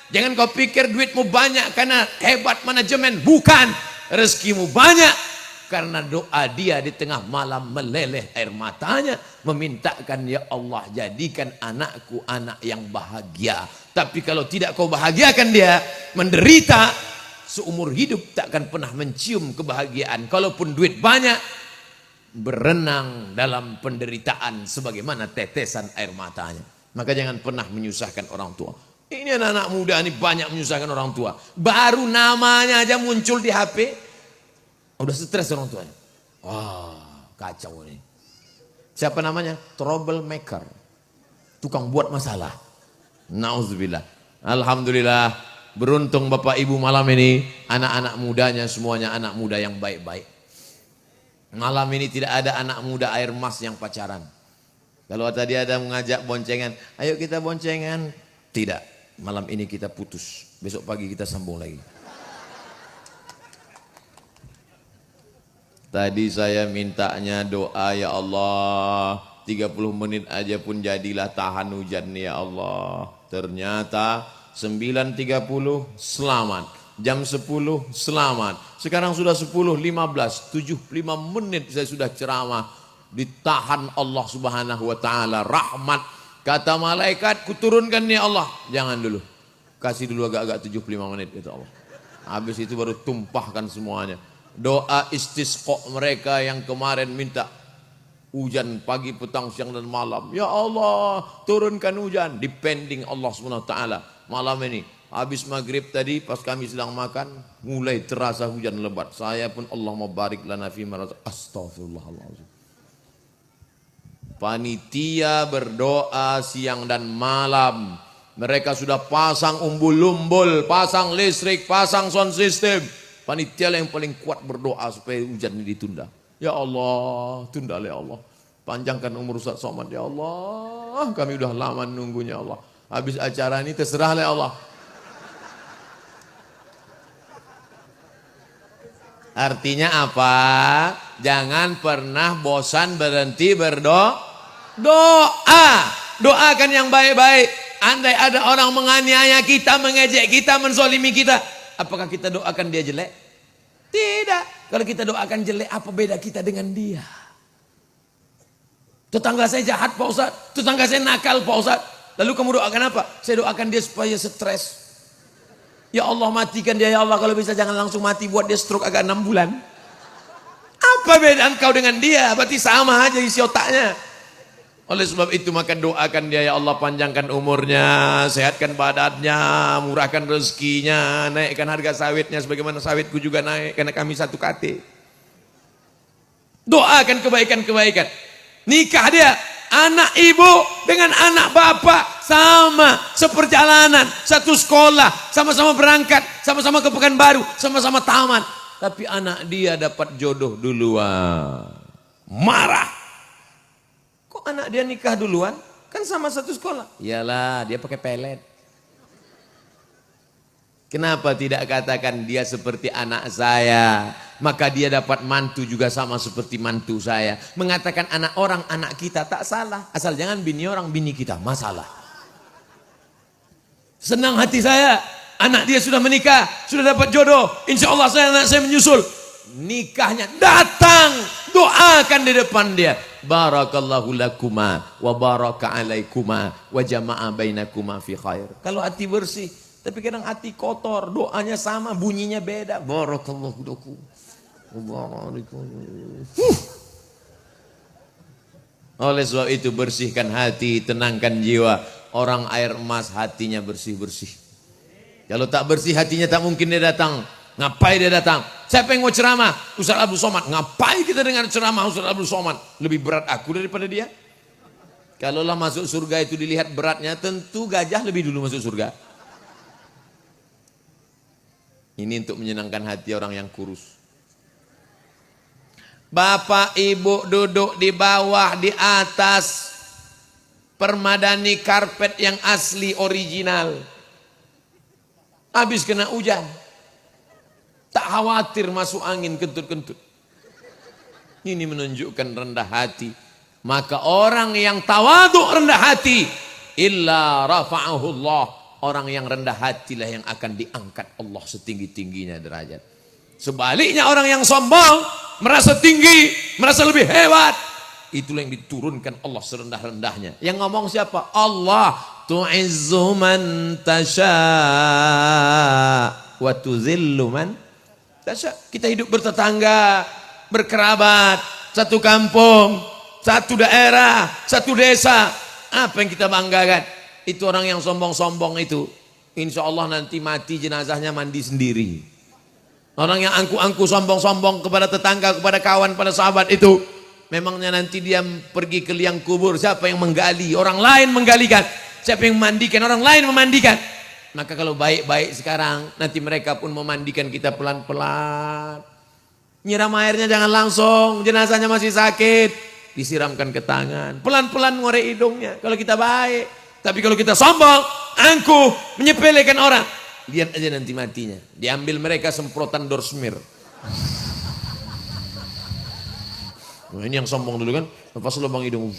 Speaker 1: Jangan kau pikir duitmu banyak karena hebat manajemen, bukan. Rezekimu banyak karena doa dia di tengah malam meleleh air matanya, memintakan, ya Allah jadikan anakku anak yang bahagia. Tapi kalau tidak kau bahagiakan dia, menderita seumur hidup, tak akan pernah mencium kebahagiaan. Kalaupun duit banyak, berenang dalam penderitaan sebagaimana tetesan air matanya. Maka jangan pernah menyusahkan orang tua. Ini anak-anak muda ini banyak menyusahkan orang tua. Baru namanya aja muncul di HP, udah stres orang tuanya. Wah, kacau ini. Siapa namanya? Troublemaker. Tukang buat masalah. Nauzubillah. Alhamdulillah, beruntung Bapak Ibu malam ini, anak-anak mudanya semuanya anak muda yang baik-baik. Malam ini tidak ada anak muda air mas yang pacaran. Kalau tadi ada mengajak boncengan, ayo kita boncengan. Tidak. Malam ini kita putus, besok pagi kita sambung lagi. Tadi saya mintanya doa, ya Allah, 30 menit aja pun jadilah tahan hujan ya Allah. Ternyata 9.30 selamat, jam 10 selamat. Sekarang sudah 10.15, 75 menit saya sudah ceramah. Ditahan Allah Subhanahu wa taala, rahmat. Kata malaikat, kuturunkan ya Allah. Jangan dulu. Kasih dulu agak-agak 75 menit kata Allah. Habis itu baru tumpahkan semuanya. Doa istisqa mereka yang kemarin minta hujan pagi, petang, siang dan malam. Ya Allah, turunkan hujan. Dipending Allah SWT. Malam ini, habis maghrib tadi pas kami sedang makan, mulai terasa hujan lebat. Saya pun Allahumma barik lana fi ma razaqtana. Astaghfirullahaladzim. Panitia berdoa siang dan malam. Mereka sudah pasang umbul-umbul, pasang listrik, pasang sound system. Panitia yang paling kuat berdoa supaya hujan ini ditunda. Ya Allah, tunda ya Allah. Panjangkan umur Ustaz Somad ya Allah. Kami udah lama nunggunya Allah. Habis acara ini terserah ya Allah. Artinya apa? Jangan pernah bosan berhenti berdoa. Doakan yang baik-baik. Andai ada orang menganiaya kita, mengejek kita, menzolimi kita, apakah kita doakan dia jelek? Tidak. Kalau kita doakan jelek, apa beda kita dengan dia? Tetangga saya jahat Pak Ustaz, tetangga saya nakal Pak Ustaz. Lalu kamu doakan apa? Saya doakan dia supaya stres. Ya Allah matikan dia ya Allah, kalau bisa jangan langsung mati, buat dia stroke agak 6 bulan. Apa beda engkau dengan dia? Berarti sama aja isi otaknya. Oleh sebab itu maka doakan dia, ya Allah panjangkan umurnya, sehatkan badannya, murahkan rezekinya, naikkan harga sawitnya sebagaimana sawitku juga naik karena kami satu KT. Doakan kebaikan-kebaikan. Nikah dia, anak ibu dengan anak bapak sama seperjalanan, satu sekolah, sama-sama berangkat, sama-sama ke Pekanbaru, sama-sama tamat. Tapi anak dia dapat jodoh duluan. Marah. Kok anak dia nikah duluan? Kan sama satu sekolah. Iyalah, dia pakai pelet. Kenapa tidak katakan dia seperti anak saya? Maka dia dapat mantu juga sama seperti mantu saya. Mengatakan anak orang, anak kita tak salah. Asal jangan bini orang, bini kita. Masalah. Senang hati saya. Anak dia sudah menikah, sudah dapat jodoh. Insya Allah anak saya menyusul. Nikahnya datang, doakan di depan dia. Barakallahu lakuma wa baraka alaikuma wa jama'a bainakuma fi khair. Kalau hati bersih, tapi kadang hati kotor, doanya sama, bunyinya beda. Barakallahu lakum. Oleh sebab itu bersihkan hati, tenangkan jiwa. Orang air emas hatinya bersih-bersih. Kalau tak bersih hatinya tak mungkin dia datang. Ngapain dia datang? Siapa yang mau ceramah? Ustaz Abdul Somad. Ngapain kita dengar ceramah Ustaz Abdul Somad? Lebih berat aku daripada dia. Kalaulah masuk surga itu dilihat beratnya, tentu gajah lebih dulu masuk surga. Ini untuk menyenangkan hati orang yang kurus. Bapak ibu duduk di bawah, di atas permadani karpet yang asli original. Habis kena hujan. Tak khawatir masuk angin kentut-kentut. Ini menunjukkan rendah hati. Maka orang yang tawaduk rendah hati, illa rafa'ahullah. Orang yang rendah hatilah yang akan diangkat Allah setinggi-tingginya derajat. Sebaliknya orang yang sombong, merasa tinggi, merasa lebih hebat, itulah yang diturunkan Allah serendah-rendahnya. Yang ngomong siapa? Allah. Tu'izzu man tasha wa tuzillu man. Kita hidup bertetangga, berkerabat, satu kampung, satu daerah, satu desa. Apa yang kita banggakan? Itu orang yang sombong-sombong itu, insya Allah nanti mati jenazahnya mandi sendiri. Orang yang angku-angku sombong-sombong kepada tetangga, kepada kawan, pada sahabat itu, memangnya nanti dia pergi ke liang kubur. Siapa yang menggali? Orang lain menggalikan. Siapa yang memandikan? Orang lain memandikan. Maka kalau baik-baik sekarang, nanti mereka pun memandikan kita pelan-pelan. Nyiram airnya jangan langsung, jenazahnya masih sakit, disiramkan ke tangan. Pelan-pelan ngorek hidungnya, kalau kita baik. Tapi kalau kita sombong, angkuh, menyepelekan orang, lihat aja nanti matinya. Diambil mereka semprotan dorsmir. Nah, ini yang sombong dulu kan, lepas lubang hidung.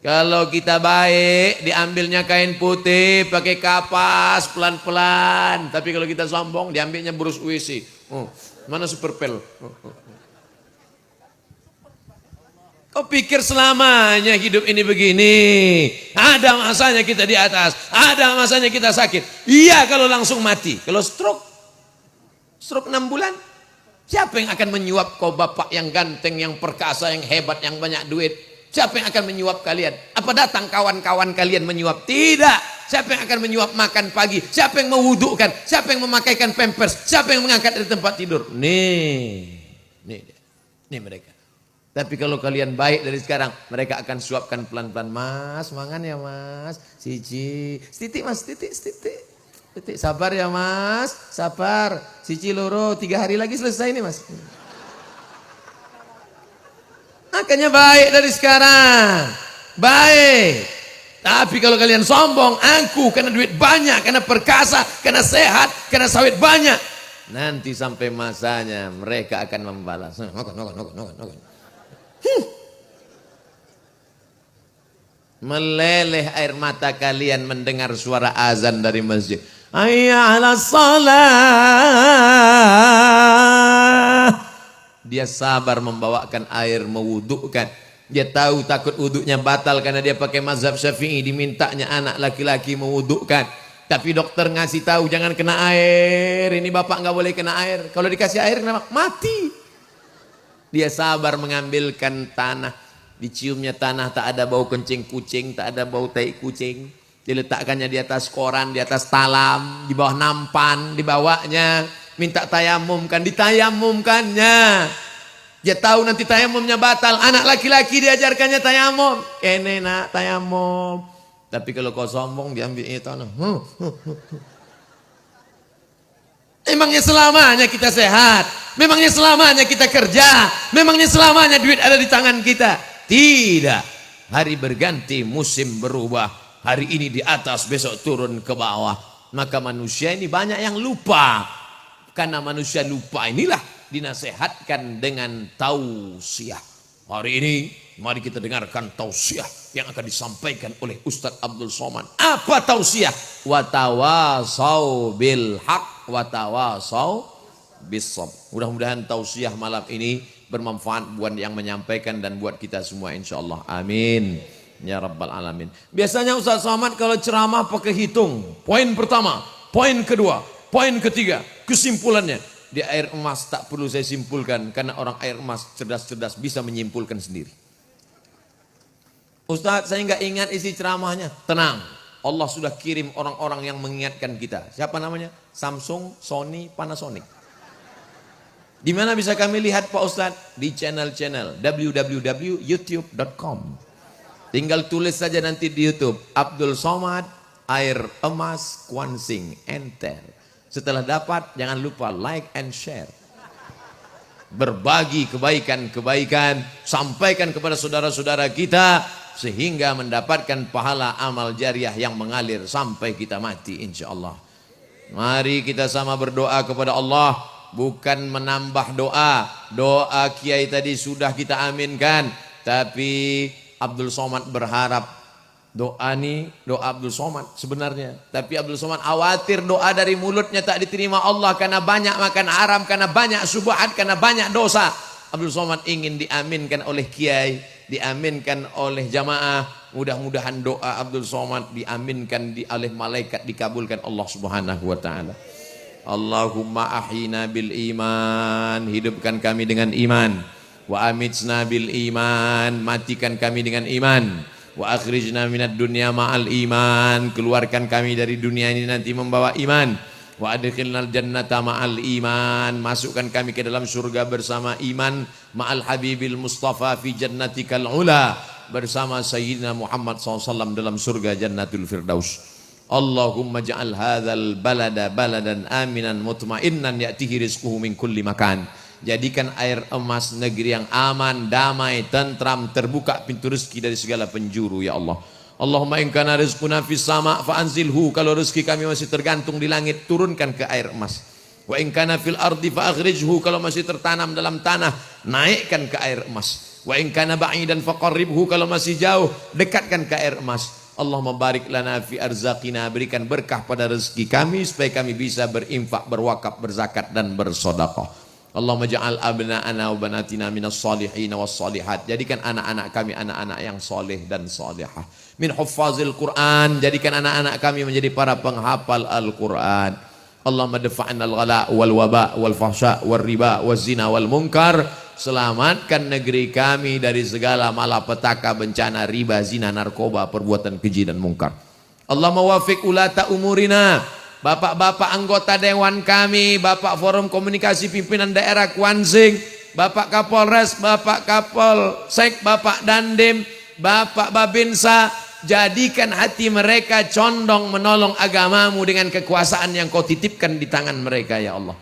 Speaker 1: Kalau kita baik, diambilnya kain putih, pakai kapas, pelan-pelan. Tapi kalau kita sombong, diambilnya brus WC. Oh, mana superpel? Kau pikir selamanya hidup ini begini? Ada masanya kita di atas, ada masanya kita sakit. Iya kalau langsung mati. Kalau stroke 6 bulan. Siapa yang akan menyuap kau bapak yang ganteng, yang perkasa, yang hebat, yang banyak duit? Siapa yang akan menyuap kalian? Apa datang kawan-kawan kalian menyuap? Tidak. Siapa yang akan menyuap makan pagi? Siapa yang mewudukkan? Siapa yang memakaikan pampers? Siapa yang mengangkat dari tempat tidur? Nih mereka. Tapi kalau kalian baik dari sekarang, mereka akan suapkan pelan-pelan. Mas, mangan ya mas. Cici, titik mas, titik. Sabar ya mas, sabar. Cici loro, 3 hari lagi selesai nih mas. Makanya baik dari sekarang. Baik. Tapi kalau kalian sombong, angkuh, karena duit banyak, karena perkasa, karena sehat, karena sawit banyak, nanti sampai masanya mereka akan membalas. Makan. Meleleh air mata kalian mendengar suara azan dari masjid. Hayya 'alas shalah. Dia sabar membawakan air, mewudukkan. Dia tahu takut wuduknya batal karena dia pakai mazhab Syafi'i, dimintanya anak laki-laki mewudukkan. Tapi dokter ngasih tahu jangan kena air. Ini bapak nggak boleh kena air. Kalau dikasih air kenapa? Mati. Dia sabar mengambilkan tanah. Diciumnya tanah, tak ada bau kencing kucing, tak ada bau tai kucing. Diletakkannya di atas koran, di atas talam, di bawah nampan, dibawanya. Minta tayamumkan, ditayamumkannya. Dia tahu nanti tayamumnya batal. Anak laki-laki diajarkannya tayamum. Kene nak tayamum. Tapi kalau kau sombong diambilnya tanah. Memangnya selamanya kita sehat? Memangnya selamanya kita kerja? Memangnya selamanya duit ada di tangan kita? Tidak. Hari berganti, musim berubah. Hari ini di atas, besok turun ke bawah. Maka manusia ini banyak yang lupa. Karena manusia lupa inilah dinasehatkan dengan tausiah. Hari ini mari kita dengarkan tausiah yang akan disampaikan oleh Ustadz Abdul Somad. Apa tausiah? Watawasau bil haq, watawasau bis sabr. Mudah-mudahan tausiah malam ini bermanfaat buat yang menyampaikan dan buat kita semua insyaallah. Amin. Ya Rabbal Alamin. Biasanya Ustadz Somad kalau ceramah pakai hitung. Poin pertama, poin kedua, poin ketiga, kesimpulannya. Di air emas tak perlu saya simpulkan karena orang air emas cerdas-cerdas bisa menyimpulkan sendiri. Ustadz, saya nggak ingat isi ceramahnya. Tenang, Allah sudah kirim orang-orang yang mengingatkan kita. Siapa namanya? Samsung, Sony, Panasonic. Di mana bisa kami lihat Pak Ustadz? Di channel-channel www.youtube.com. Tinggal tulis saja nanti di YouTube Abdul Somad air emas Kwansing, enter. Setelah dapat, jangan lupa like and share. Berbagi kebaikan-kebaikan, sampaikan kepada saudara-saudara kita, sehingga mendapatkan pahala amal jariah yang mengalir sampai kita mati insyaallah. Mari kita sama berdoa kepada Allah, bukan menambah doa. Doa kiai tadi sudah kita aminkan, tapi Abdul Somad berharap doa ini doa Abdul Somad sebenarnya, tapi Abdul Somad khawatir doa dari mulutnya tak diterima Allah karena banyak makan haram, karena banyak syubhat, karena banyak dosa. Abdul Somad ingin diaminkan oleh kiai, diaminkan oleh jamaah. Mudah-mudahan doa Abdul Somad diaminkan oleh malaikat, dikabulkan Allah Subhanahu wa taala. Allahumma ahyina bil iman, hidupkan kami dengan iman. Wa amitsna bil iman, matikan kami dengan iman. Wa akhrijna minad dunya ma'al iman, keluarkan kami dari dunia ini nanti membawa iman. Wa adkhilnal jannata ma'al iman, masukkan kami ke dalam surga bersama iman. Ma'al habibil mustafa fi jannatikal ula, bersama sayyidina Muhammad SAW dalam surga jannatul firdaus. Allahumma ja'al hadzal balada baladan aminan mutmainnan ya'tihi rizquhu min kulli makan. Jadikan air emas negeri yang aman, damai, tentram, terbuka pintu rezeki dari segala penjuru ya Allah. Allahumma in kana rizquna fis sama' fa anzilhu, kalau rezeki kami masih tergantung di langit, turunkan ke air emas. Wa in kana fil ardi fa akhrijhu, kalau masih tertanam dalam tanah, naikkan ke air emas. Wa in kana ba'idan fa qarribhu, kalau masih jauh, dekatkan ke air emas. Allahumma barik lana fi arzaqina, berikan berkah pada rezeki kami supaya kami bisa berinfak, berwakaf, berzakat dan bersedekah. Allahumma ja'al abna'ana wa banatina minas salihin was salihat, jadikan anak-anak kami anak-anak yang soleh dan salihah. Min huffazil Quran, jadikan anak-anak kami menjadi para penghafal Al-Quran. Allahumma dafa'na al-ghala wal waba wal fahsya wal riba wal zina wal munkar, selamatkan negeri kami dari segala malapetaka, bencana, riba, zina, narkoba, perbuatan keji dan mungkar. Allahumma wafiq ulata umurina, bapak-bapak anggota dewan kami, bapak forum komunikasi pimpinan daerah Kwansing, bapak Kapolres, bapak Kapolsek, bapak Dandim, bapak Babinsa, jadikan hati mereka condong menolong agamamu dengan kekuasaan yang kau titipkan di tangan mereka ya Allah.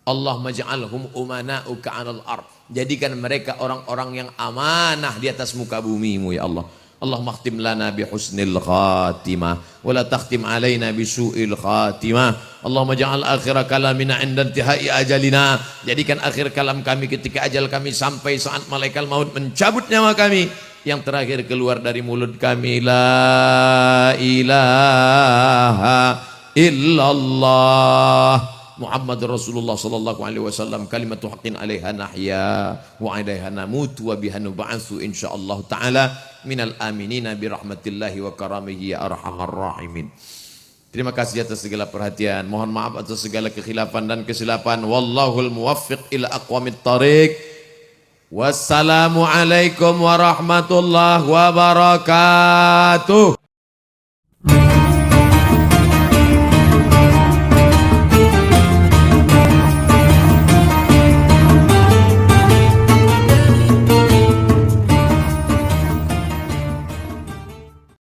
Speaker 1: Allahumma ja'alhum umana'uka 'alal ard, jadikan mereka orang-orang yang amanah di atas muka bumimu ya Allah. Allahumma khtim lana bi husnil khatimah wa la takhtim alaina bi su'il khatimah. Allahumma ja'al akhir kalamina 'inda intihai ajalina, jadikan akhir kalam kami ketika ajal kami sampai, saat malaikat maut mencabut nyawa kami, yang terakhir keluar dari mulut kami la ilaha illallah Muhammadur Rasulullah sallallahu alaihi wasallam, kalimatu haqqin 'alaiha nahya wa 'alaiha namutu wa biha nub'atsu insyaallah taala minal aminina bi rahmatillahi wa karamihi ya arhamar rahimin. Terima kasih atas segala perhatian. Mohon maaf atas segala kekhilafan dan kesilapan. Wallahul muwaffiq ila aqwamit thariq. Wassalamualaikum warahmatullahi wabarakatuh.